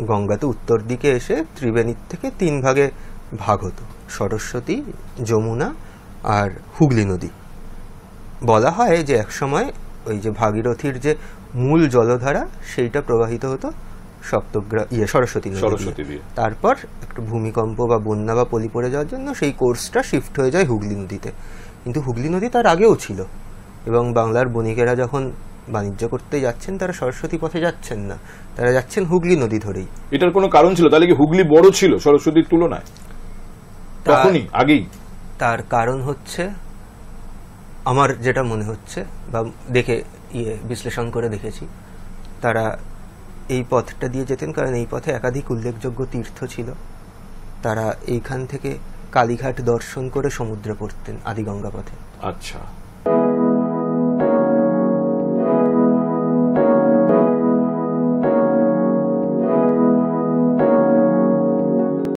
গঙ্গাতে উত্তর দিকে এসে ত্রিবেণীর থেকে 3 ভাগে ভাগ হতো, সরস্বতী, যমুনা আর হুগলি নদী। বলা হয় যে একসময় ওই যে ভাগীরথীর যে মূল জলধারা সেইটা প্রবাহিত হতো সরস্বতী নদী। তারপর একটু ভূমিকম্প বা বন্যা বা পলি পড়ে যাওয়ার জন্য সেই কোর্সটা শিফট হয়ে যায় হুগলি নদীতে। কিন্তু হুগলি নদী তার আগেও ছিল, এবং বাংলার বণিকেরা যখন বাণিজ্য করতে যাচ্ছেন তারা সরস্বতী পথে যাচ্ছেন না, তারা যাচ্ছেন হুগলি নদী ধরেই। এটার কোনো কারণ ছিল? তাহলে কি হুগলি বড় ছিল সরস্বতীর তুলনায় তখনই, আগেই? তার কারণ হচ্ছে, আমার যেটা মনে হচ্ছে বা দেখে বিশ্লেষণ করে দেখেছি, তারা এই পথটা দিয়ে যেতেন কারণ এই পথে একাধিক উল্লেখযোগ্য তীর্থ ছিল। তারা এইখান থেকে কালীঘাট দর্শন করে সমুদ্রে পড়তেন আদিগঙ্গা পথে। আচ্ছা।